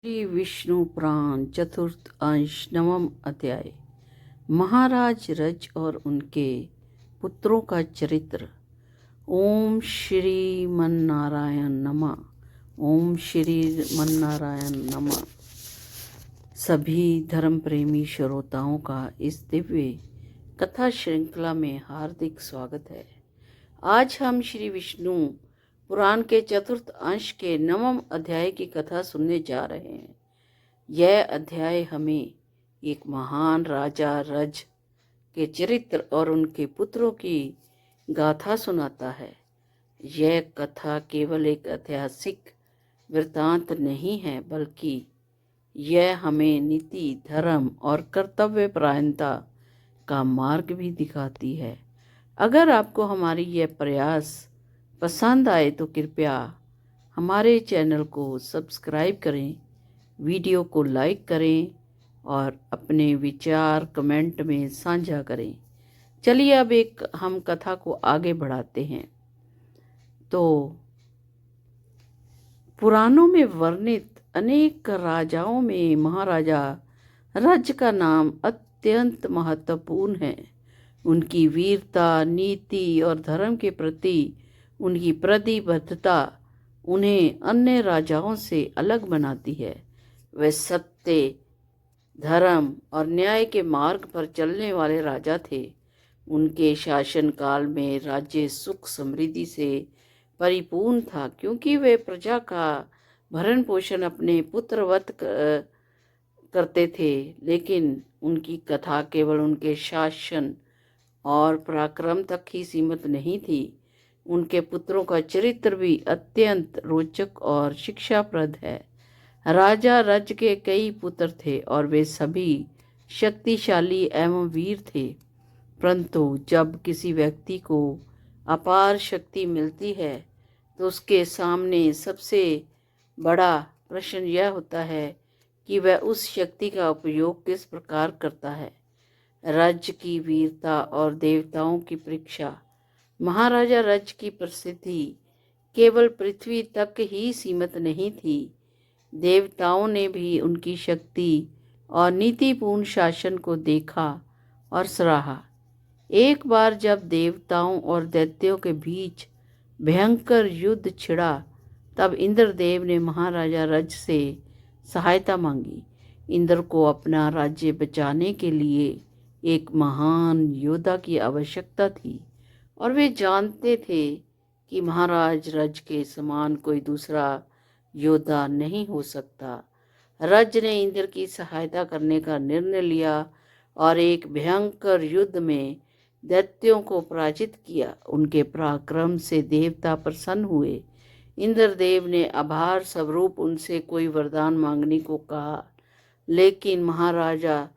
श्री विष्णु पुराण चतुर्थ अंश नवम अध्याय। महाराज रज और उनके पुत्रों का चरित्र। ओम श्री मन्नारायण नमः। ओम श्री मन्नारायण नमः। सभी धर्म प्रेमी श्रोताओं का इस दिव्य कथा श्रृंखला में हार्दिक स्वागत है। आज हम श्री विष्णु पुराण के चतुर्थ अंश के नवम अध्याय की कथा सुनने जा रहे हैं। यह अध्याय हमें एक महान राजा रज के चरित्र और उनके पुत्रों की गाथा सुनाता है। यह कथा केवल एक ऐतिहासिक वृत्तांत नहीं है, बल्कि यह हमें नीति, धर्म और कर्तव्यपरायणता का मार्ग भी दिखाती है। अगर आपको हमारी यह प्रयास पसंद आए तो कृपया हमारे चैनल को सब्सक्राइब करें, वीडियो को लाइक करें और अपने विचार कमेंट में साझा करें। चलिए अब हम कथा को आगे बढ़ाते हैं। तो पुराणों में वर्णित अनेक राजाओं में महाराजा रज का नाम अत्यंत महत्वपूर्ण है। उनकी वीरता, नीति और धर्म के प्रति उनकी प्रतिबद्धता उन्हें अन्य राजाओं से अलग बनाती है। वे सत्य, धर्म और न्याय के मार्ग पर चलने वाले राजा थे। उनके शासनकाल में राज्य सुख समृद्धि से परिपूर्ण था, क्योंकि वे प्रजा का भरण पोषण अपने पुत्रवत करते थे। लेकिन उनकी कथा केवल उनके शासन और पराक्रम तक ही सीमित नहीं थी। उनके पुत्रों का चरित्र भी अत्यंत रोचक और शिक्षाप्रद है। राजा रज के कई पुत्र थे और वे सभी शक्तिशाली एवं वीर थे। परंतु जब किसी व्यक्ति को अपार शक्ति मिलती है तो उसके सामने सबसे बड़ा प्रश्न यह होता है कि वह उस शक्ति का उपयोग किस प्रकार करता है। रज की वीरता और देवताओं की परीक्षा। महाराजा रज की प्रसिद्धि केवल पृथ्वी तक ही सीमित नहीं थी। देवताओं ने भी उनकी शक्ति और नीतिपूर्ण शासन को देखा और सराहा। एक बार जब देवताओं और दैत्यों के बीच भयंकर युद्ध छिड़ा, तब इंद्रदेव ने महाराजा रज से सहायता मांगी। इंद्र को अपना राज्य बचाने के लिए एक महान योद्धा की आवश्यकता थी और वे जानते थे कि महाराज रज के समान कोई दूसरा योद्धा नहीं हो सकता। रज ने इंद्र की सहायता करने का निर्णय लिया और एक भयंकर युद्ध में दैत्यों को पराजित किया। उनके पराक्रम से देवता प्रसन्न हुए। इंद्रदेव ने आभार स्वरूप उनसे कोई वरदान मांगने को कहा, लेकिन महाराजा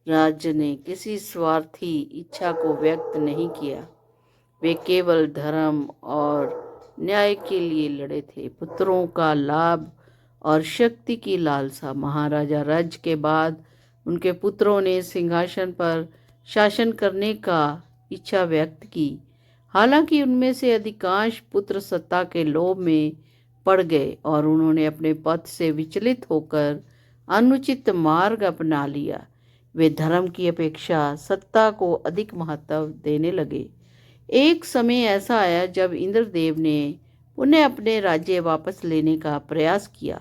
रज ने किसी स्वार्थी इच्छा को व्यक्त नहीं किया। वे केवल धर्म और न्याय के लिए लड़े थे। पुत्रों का लाभ और शक्ति की लालसा। महाराजा रज के बाद उनके पुत्रों ने सिंहासन पर शासन करने का इच्छा व्यक्त की। हालांकि उनमें से अधिकांश पुत्र सत्ता के लोभ में पड़ गए और उन्होंने अपने पथ से विचलित होकर अनुचित मार्ग अपना लिया। वे धर्म की अपेक्षा सत्ता को अधिक महत्व देने लगे। एक समय ऐसा आया जब इंद्रदेव ने उन्हें अपने राज्य वापस लेने का प्रयास किया,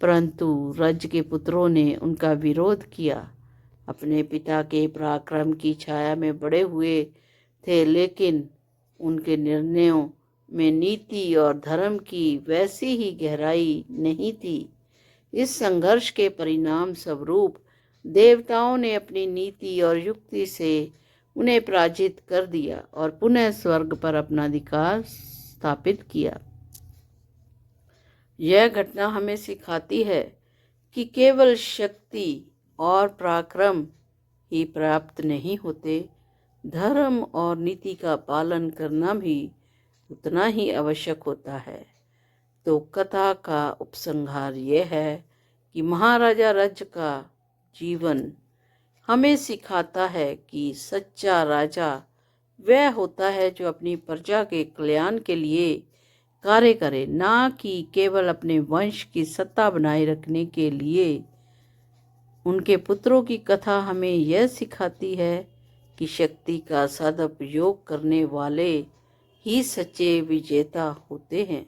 परंतु रज के पुत्रों ने उनका विरोध किया। अपने पिता के पराक्रम की छाया में बड़े हुए थे, लेकिन उनके निर्णयों में नीति और धर्म की वैसी ही गहराई नहीं थी। इस संघर्ष के परिणाम स्वरूप देवताओं ने अपनी नीति और युक्ति से उन्हें पराजित कर दिया और पुनः स्वर्ग पर अपना अधिकार स्थापित किया। यह घटना हमें सिखाती है कि केवल शक्ति और पराक्रम ही पर्याप्त नहीं होते, धर्म और नीति का पालन करना भी उतना ही आवश्यक होता है। तो कथा का उपसंहार यह है कि महाराजा रज का जीवन हमें सिखाता है कि सच्चा राजा वह होता है जो अपनी प्रजा के कल्याण के लिए कार्य करें, ना कि केवल अपने वंश की सत्ता बनाए रखने के लिए। उनके पुत्रों की कथा हमें यह सिखाती है कि शक्ति का सदुपयोग करने वाले ही सच्चे विजेता होते हैं।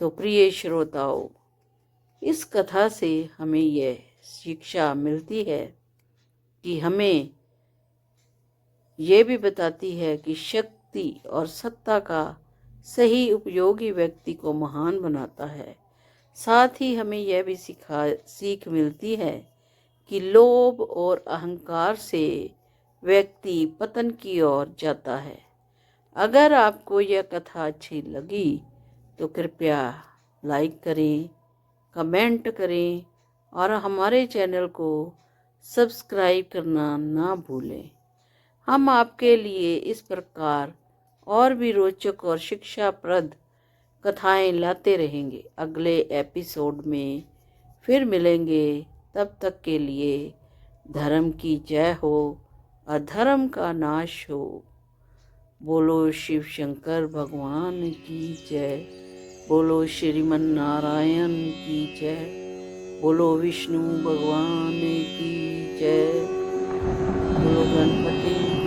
तो प्रिय श्रोताओं, इस कथा से हमें यह शिक्षा मिलती है कि हमें यह भी बताती है कि शक्ति और सत्ता का सही उपयोग ही व्यक्ति को महान बनाता है। साथ ही हमें यह भी सीख मिलती है कि लोभ और अहंकार से व्यक्ति पतन की ओर जाता है। अगर आपको यह कथा अच्छी लगी तो कृपया लाइक करें, कमेंट करें और हमारे चैनल को सब्सक्राइब करना ना भूलें। हम आपके लिए इस प्रकार और भी रोचक और शिक्षाप्रद कथाएं लाते रहेंगे। अगले एपिसोड में फिर मिलेंगे। तब तक के लिए धर्म की जय हो, अधर्म का नाश हो। बोलो शिव शंकर भगवान की जय। बोलो श्रीमन नारायण की जय। बोलो विष्णु भगवान की जय। बोलो गणपति